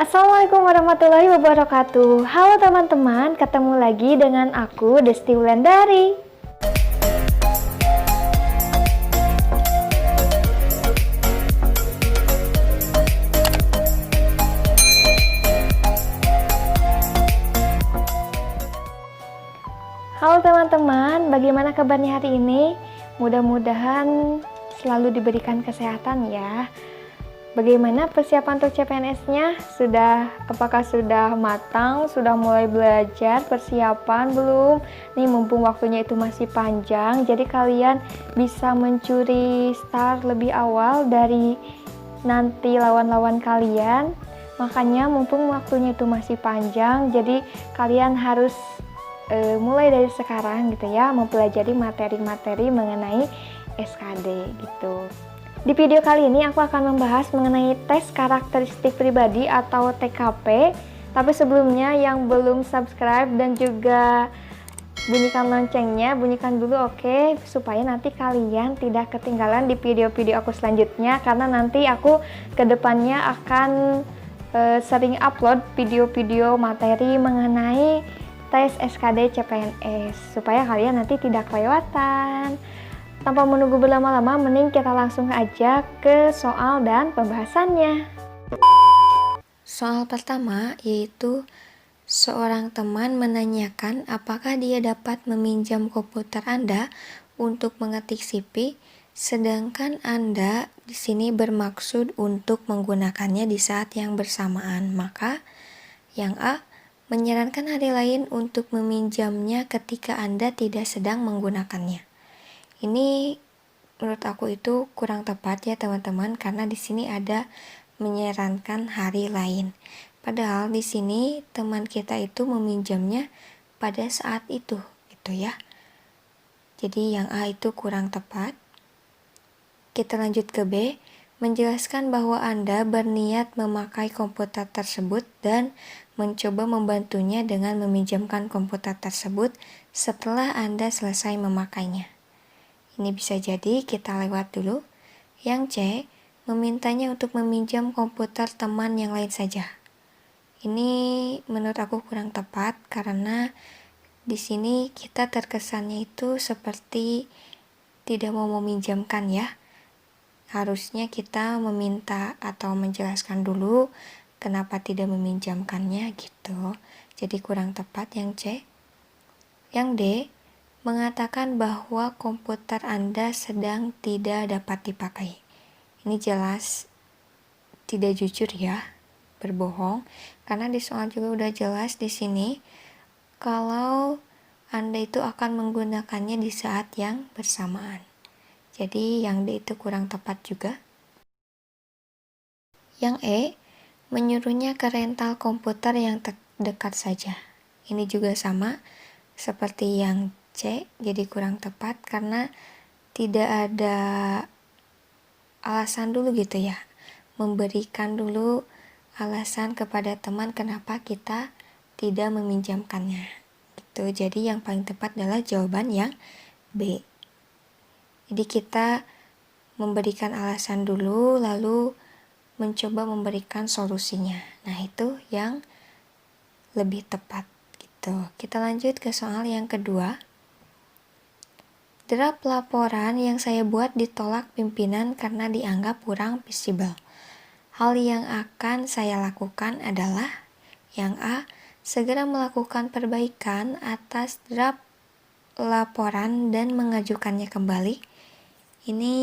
Assalamualaikum warahmatullahi wabarakatuh. Halo teman-teman, ketemu lagi dengan aku Desti Wulandari. Halo teman-teman, bagaimana kabarnya hari ini? Mudah-mudahan selalu diberikan kesehatan ya. Bagaimana persiapan untuk CPNS-nya? Apakah sudah matang? Sudah mulai belajar? Persiapan belum? Nih mumpung waktunya itu masih panjang, jadi kalian bisa mencuri start lebih awal dari nanti lawan-lawan kalian. Makanya mumpung waktunya itu masih panjang, jadi kalian harus mulai dari sekarang gitu ya, mempelajari materi-materi mengenai SKD gitu. Di video kali ini aku akan membahas mengenai tes karakteristik pribadi atau TKP. Tapi sebelumnya yang belum subscribe dan juga bunyikan loncengnya, bunyikan dulu oke, supaya nanti kalian tidak ketinggalan di video-video aku selanjutnya, karena nanti aku kedepannya akan sering upload video-video materi mengenai tes SKD CPNS supaya kalian nanti tidak kelewatan. Tanpa menunggu berlama-lama, mending kita langsung aja ke soal dan pembahasannya. Soal pertama yaitu seorang teman menanyakan apakah dia dapat meminjam komputer Anda untuk mengetik CV, sedangkan Anda di sini bermaksud untuk menggunakannya di saat yang bersamaan. Maka yang A, menyarankan hari lain untuk meminjamnya ketika Anda tidak sedang menggunakannya. Ini menurut aku itu kurang tepat ya teman-teman, karena di sini ada menyarankan hari lain. Padahal di sini teman kita itu meminjamnya pada saat itu gitu ya. Jadi yang A itu kurang tepat. Kita lanjut ke B. Menjelaskan bahwa Anda berniat memakai komputer tersebut dan mencoba membantunya dengan meminjamkan komputer tersebut setelah Anda selesai memakainya. Ini bisa jadi kita lewat dulu. Yang C, memintanya untuk meminjam komputer teman yang lain saja. Ini menurut aku kurang tepat karena di sini kita terkesannya itu seperti tidak mau meminjamkan ya. Harusnya kita meminta atau menjelaskan dulu kenapa tidak meminjamkannya gitu. Jadi kurang tepat yang C. Yang D, mengatakan bahwa komputer Anda sedang tidak dapat dipakai. Ini jelas tidak jujur ya, berbohong. Karena di soal juga udah jelas di sini kalau Anda itu akan menggunakannya di saat yang bersamaan. Jadi yang D itu kurang tepat juga. Yang E, menyuruhnya ke rental komputer yang dekat saja. Ini juga sama seperti yang C, jadi kurang tepat karena tidak ada alasan dulu gitu ya. Memberikan dulu alasan kepada teman kenapa kita tidak meminjamkannya. Gitu. Jadi yang paling tepat adalah jawaban yang B. Jadi kita memberikan alasan dulu, lalu mencoba memberikan solusinya. Nah itu yang lebih tepat gitu. Kita lanjut ke soal yang kedua. Draft laporan yang saya buat ditolak pimpinan karena dianggap kurang visible. Hal yang akan saya lakukan adalah yang A, segera melakukan perbaikan atas draft laporan dan mengajukannya kembali. Ini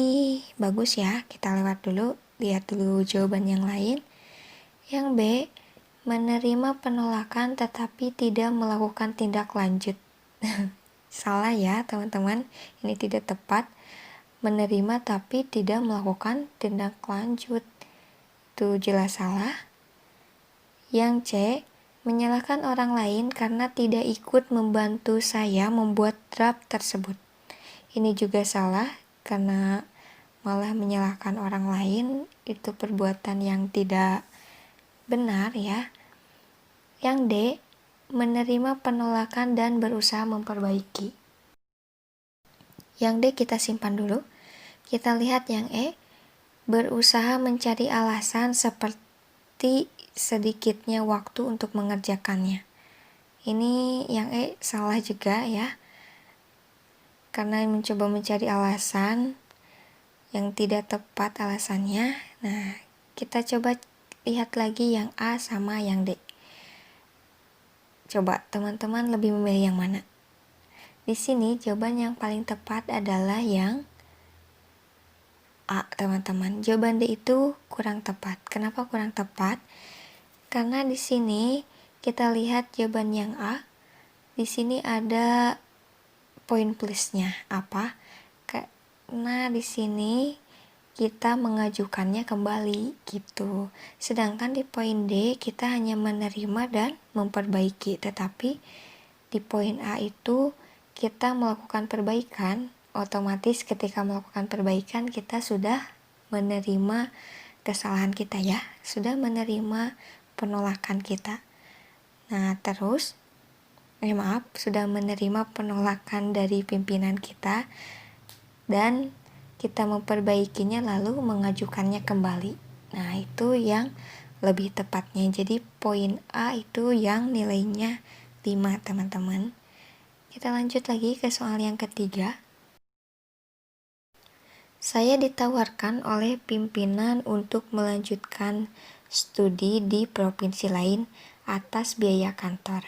bagus ya, kita lewat dulu, lihat dulu jawaban yang lain. Yang B, menerima penolakan tetapi tidak melakukan tindak lanjut. Salah ya teman-teman, ini tidak tepat. Menerima tapi tidak melakukan tindak lanjut, itu jelas salah. Yang C, menyalahkan orang lain karena tidak ikut membantu saya membuat draft tersebut. Ini juga salah, karena malah menyalahkan orang lain itu perbuatan yang tidak benar ya. Yang D, menerima penolakan dan berusaha memperbaiki. Yang D kita simpan dulu. Kita lihat yang E, berusaha mencari alasan seperti sedikitnya waktu untuk mengerjakannya. Ini yang salah juga ya, karena mencoba mencari alasan yang tidak tepat alasannya. Nah, kita coba lihat lagi yang A sama yang D. Coba teman-teman lebih memilih yang mana? Di sini jawaban yang paling tepat adalah yang A, teman-teman. Jawaban D itu kurang tepat. Kenapa kurang tepat? Karena di sini kita lihat jawaban yang A. Di sini ada poin plusnya. Apa? Karena di sini kita mengajukannya kembali gitu. Sedangkan di poin D kita hanya menerima dan memperbaiki. Tetapi di poin A itu kita melakukan perbaikan. Otomatis ketika melakukan perbaikan kita sudah menerima kesalahan kita ya. Sudah menerima penolakan kita. Nah terus sudah menerima penolakan dari pimpinan kita dan kita memperbaikinya lalu mengajukannya kembali. Nah itu yang lebih tepatnya. Jadi poin A itu yang nilainya 5 teman-teman. Kita lanjut lagi ke soal yang ketiga. Saya ditawarkan oleh pimpinan untuk melanjutkan studi di provinsi lain atas biaya kantor.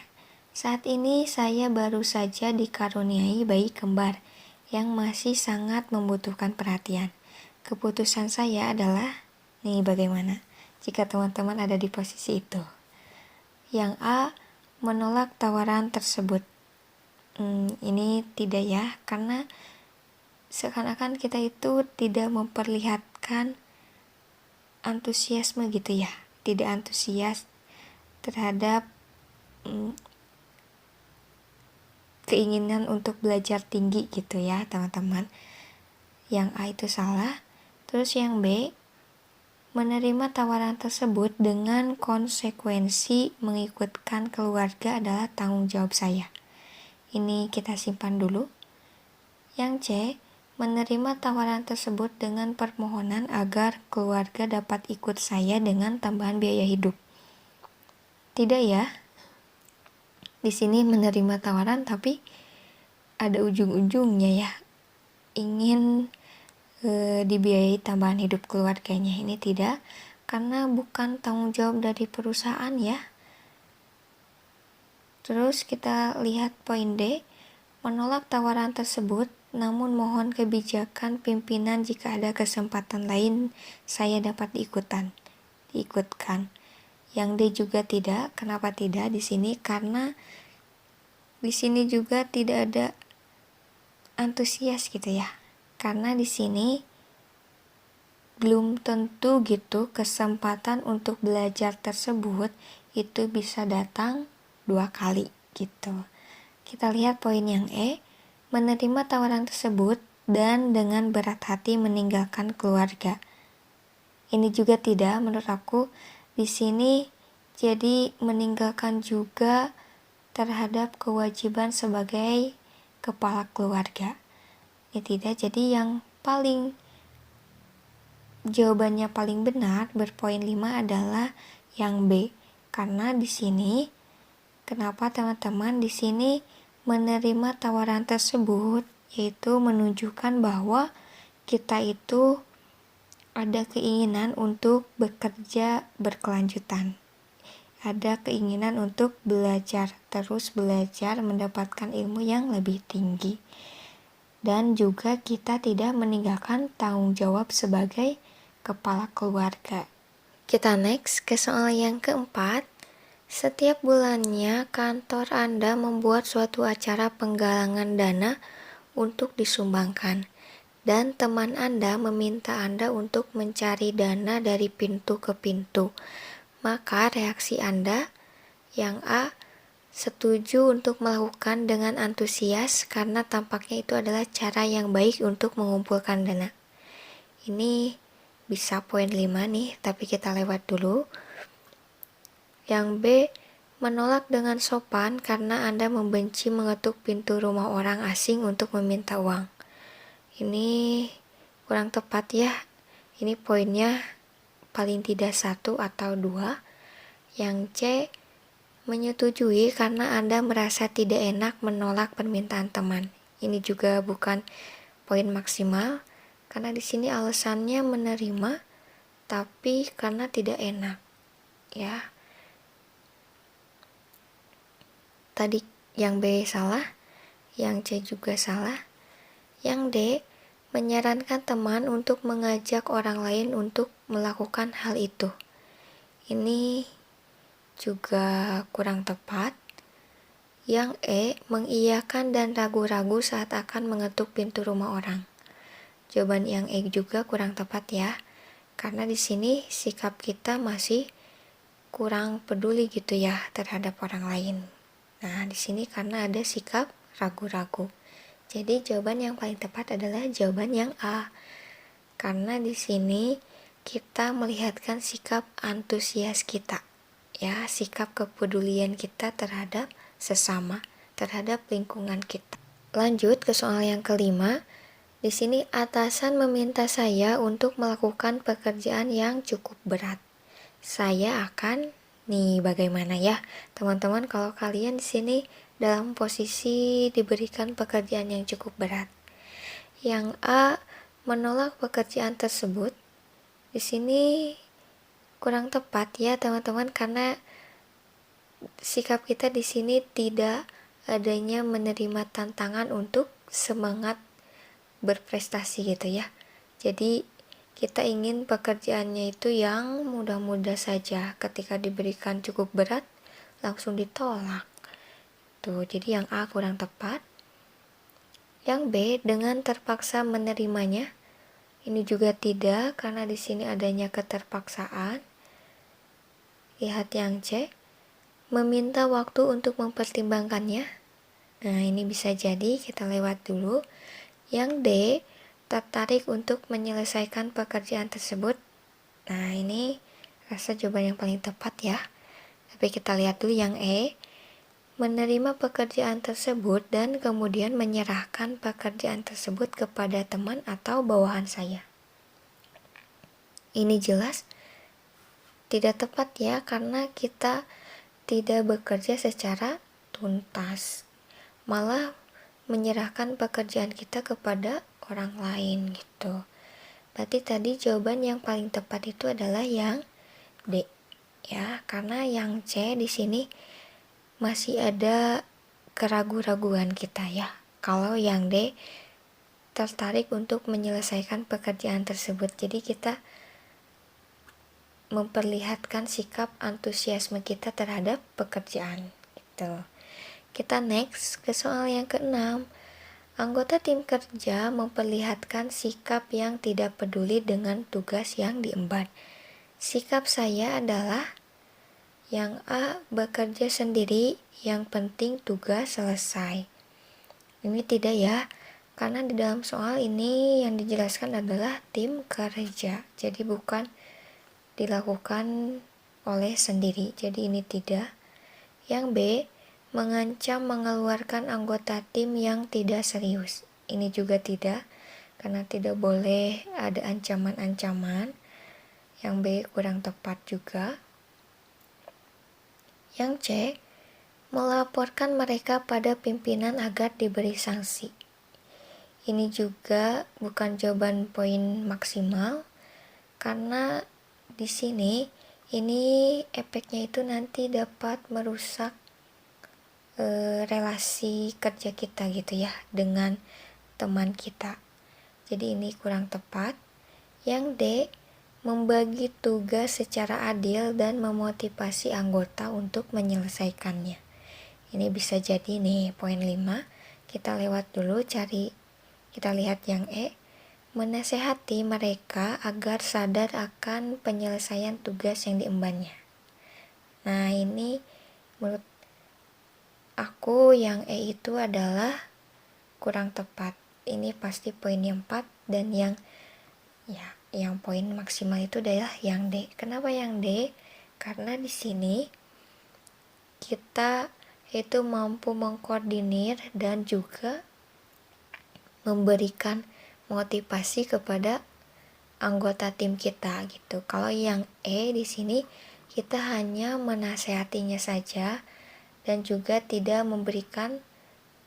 Saat ini saya baru saja dikaruniai bayi kembar yang masih sangat membutuhkan perhatian. Keputusan saya adalah, nih bagaimana jika teman-teman ada di posisi itu? Yang A, menolak tawaran tersebut. Ini tidak ya, karena seakan-akan kita itu tidak memperlihatkan antusiasme gitu ya, tidak antusias terhadap keinginan untuk belajar tinggi gitu ya teman-teman. Yang A itu salah. Terus yang B, menerima tawaran tersebut dengan konsekuensi mengikutkan keluarga adalah tanggung jawab saya. Ini kita simpan dulu. Yang C, menerima tawaran tersebut dengan permohonan agar keluarga dapat ikut saya dengan tambahan biaya hidup. Tidak ya. Di sini menerima tawaran tapi ada ujung-ujungnya ya. Ingin dibiayai tambahan hidup keluarganya. Ini tidak, karena bukan tanggung jawab dari perusahaan ya. Terus kita lihat poin D, menolak tawaran tersebut namun mohon kebijakan pimpinan jika ada kesempatan lain saya dapat diikutkan. Yang D juga tidak. Kenapa tidak di sini? Karena di sini juga tidak ada antusias gitu ya. Karena di sini belum tentu gitu kesempatan untuk belajar tersebut itu bisa datang 2 kali gitu. Kita lihat poin yang E, menerima tawaran tersebut dan dengan berat hati meninggalkan keluarga. Ini juga tidak menurut aku. Di sini jadi meninggalkan juga terhadap kewajiban sebagai kepala keluarga. Ini tidak, jadi yang jawabannya paling benar berpoin 5 adalah yang B. Karena di sini kenapa teman-teman di sini menerima tawaran tersebut yaitu menunjukkan bahwa kita itu ada keinginan untuk bekerja berkelanjutan. Ada keinginan untuk belajar, terus belajar mendapatkan ilmu yang lebih tinggi. Dan juga kita tidak meninggalkan tanggung jawab sebagai kepala keluarga. Kita next ke soal yang keempat. Setiap bulannya kantor Anda membuat suatu acara penggalangan dana untuk disumbangkan. Dan teman Anda meminta Anda untuk mencari dana dari pintu ke pintu. Maka reaksi Anda, yang A, setuju untuk melakukan dengan antusias karena tampaknya itu adalah cara yang baik untuk mengumpulkan dana. Ini bisa poin 5 nih, tapi kita lewat dulu. Yang B, menolak dengan sopan karena Anda membenci mengetuk pintu rumah orang asing untuk meminta uang. Ini kurang tepat ya. Ini poinnya paling tidak 1 atau 2. Yang C, menyetujui karena Anda merasa tidak enak menolak permintaan teman. Ini juga bukan poin maksimal, karena di sini alasannya menerima, tapi karena tidak enak, ya. Tadi yang B salah, yang C juga salah. Yang D, menyarankan teman untuk mengajak orang lain untuk melakukan hal itu. Ini juga kurang tepat. Yang E, mengiyakan dan ragu-ragu saat akan mengetuk pintu rumah orang. Jawaban yang E juga kurang tepat ya. Karena di sini sikap kita masih kurang peduli gitu ya terhadap orang lain. Nah, di sini karena ada sikap ragu-ragu. Jadi jawaban yang paling tepat adalah jawaban yang A. Karena di sini kita melihatkan sikap antusias kita, ya, sikap kepedulian kita terhadap sesama, terhadap lingkungan kita. Lanjut ke soal yang kelima. Di sini atasan meminta saya untuk melakukan pekerjaan yang cukup berat. Saya akan, nih bagaimana ya, teman-teman, kalau kalian di sini dalam posisi diberikan pekerjaan yang cukup berat. Yang A, menolak pekerjaan tersebut. Di sini kurang tepat ya teman-teman, karena sikap kita di sini tidak adanya menerima tantangan untuk semangat berprestasi gitu ya. Jadi kita ingin pekerjaannya itu yang mudah-mudah saja, ketika diberikan cukup berat langsung ditolak. Tuh, jadi yang A kurang tepat. Yang B, dengan terpaksa menerimanya. Ini juga tidak, karena di sini adanya keterpaksaan. Lihat yang C, meminta waktu untuk mempertimbangkannya. Nah, ini bisa jadi kita lewat dulu. Yang D, tertarik untuk menyelesaikan pekerjaan tersebut. Nah, ini rasa jawaban yang paling tepat ya. Tapi kita lihat dulu yang E, menerima pekerjaan tersebut dan kemudian menyerahkan pekerjaan tersebut kepada teman atau bawahan saya. Ini jelas tidak tepat ya, karena kita tidak bekerja secara tuntas, malah menyerahkan pekerjaan kita kepada orang lain gitu. Berarti tadi jawaban yang paling tepat itu adalah yang D ya, karena yang C di sini masih ada keraguan-raguan kita ya. Kalau yang D tertarik untuk menyelesaikan pekerjaan tersebut, jadi kita memperlihatkan sikap antusiasme kita terhadap pekerjaan gitu. Kita next ke soal yang keenam. Anggota tim kerja memperlihatkan sikap yang tidak peduli dengan tugas yang diemban. Sikap saya adalah yang A, bekerja sendiri, yang penting tugas selesai. Ini tidak ya, karena di dalam soal ini yang dijelaskan adalah tim kerja, jadi bukan dilakukan oleh sendiri, jadi ini tidak. Yang B, mengancam mengeluarkan anggota tim yang tidak serius. Ini juga tidak, karena tidak boleh ada ancaman-ancaman. Yang B kurang tepat juga. Yang C, melaporkan mereka pada pimpinan agar diberi sanksi. Ini juga bukan jawaban poin maksimal, karena di sini ini efeknya itu nanti dapat merusak relasi kerja kita gitu ya dengan teman kita. Jadi ini kurang tepat. Yang D, membagi tugas secara adil dan memotivasi anggota untuk menyelesaikannya. Ini bisa jadi nih poin 5. Kita lewat dulu, kita lihat yang E, menasehati mereka agar sadar akan penyelesaian tugas yang diembannya. Nah, ini menurut aku yang E itu adalah kurang tepat. Ini pasti poin yang 4, dan yang poin maksimal itu adalah yang D. Kenapa yang D? Karena di sini kita itu mampu mengkoordinir dan juga memberikan motivasi kepada anggota tim kita gitu. Kalau yang E di sini kita hanya menasehatinya saja dan juga tidak memberikan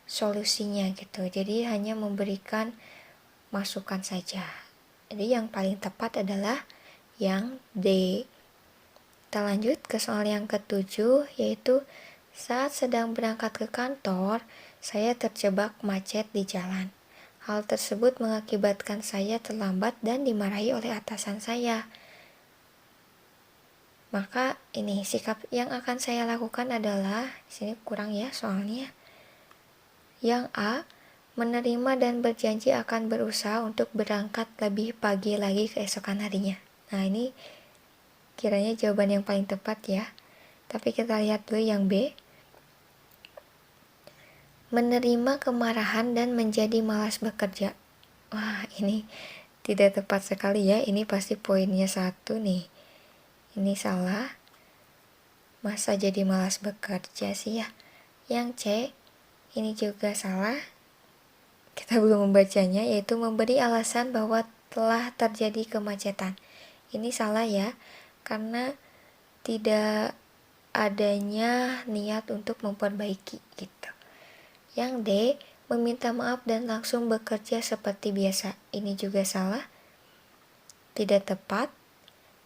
solusinya gitu. Jadi hanya memberikan masukan saja. Jadi yang paling tepat adalah yang D. Kita lanjut ke soal yang ketujuh, yaitu saat sedang berangkat ke kantor, saya terjebak macet di jalan. Hal tersebut mengakibatkan saya terlambat dan dimarahi oleh atasan saya. Maka ini sikap yang akan saya lakukan adalah, di sini kurang ya soalnya. Yang A, menerima dan berjanji akan berusaha untuk berangkat lebih pagi lagi keesokan harinya. Nah, ini kiranya jawaban yang paling tepat ya. Tapi kita lihat dulu yang B. Menerima kemarahan dan menjadi malas bekerja. Wah, ini tidak tepat sekali ya. Ini pasti poinnya 1 nih. Ini salah. Masa jadi malas bekerja sih ya? Yang C, ini juga salah. Kita belum membacanya, yaitu memberi alasan bahwa telah terjadi kemacetan. Ini salah ya, karena tidak adanya niat untuk memperbaiki gitu. Yang D, meminta maaf dan langsung bekerja seperti biasa. Ini juga salah. Tidak tepat.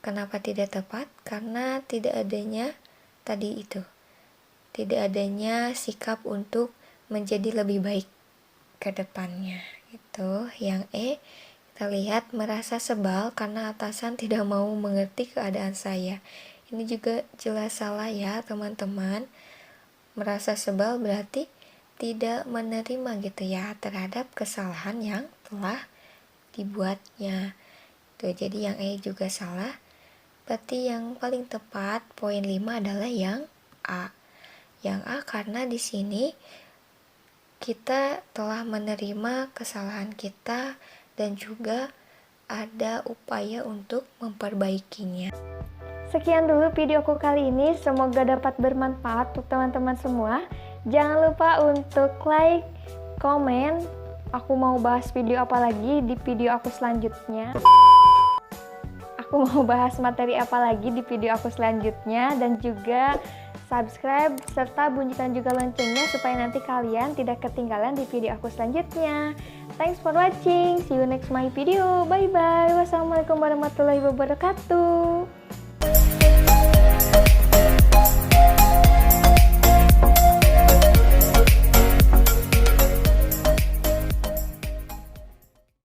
Kenapa tidak tepat? Karena tidak adanya tadi itu. Tidak adanya sikap untuk menjadi lebih baik ke depannya. Gitu. Yang E, kita lihat merasa sebal karena atasan tidak mau mengerti keadaan saya. Ini juga jelas salah ya teman-teman. Merasa sebal berarti tidak menerima gitu ya terhadap kesalahan yang telah dibuatnya. Tuh, jadi yang E juga salah. Berarti yang paling tepat poin 5 adalah yang A. Yang A karena di sini kita telah menerima kesalahan kita dan juga ada upaya untuk memperbaikinya. Sekian dulu videoku kali ini, semoga dapat bermanfaat untuk teman-teman semua. Jangan lupa untuk like, komen, aku mau bahas video apa lagi di video aku selanjutnya. Aku mau bahas materi apa lagi di video aku selanjutnya, dan juga subscribe serta bunyikan juga loncengnya supaya nanti kalian tidak ketinggalan di video aku selanjutnya. Thanks for watching, see you next my video, bye bye, wassalamualaikum warahmatullahi wabarakatuh.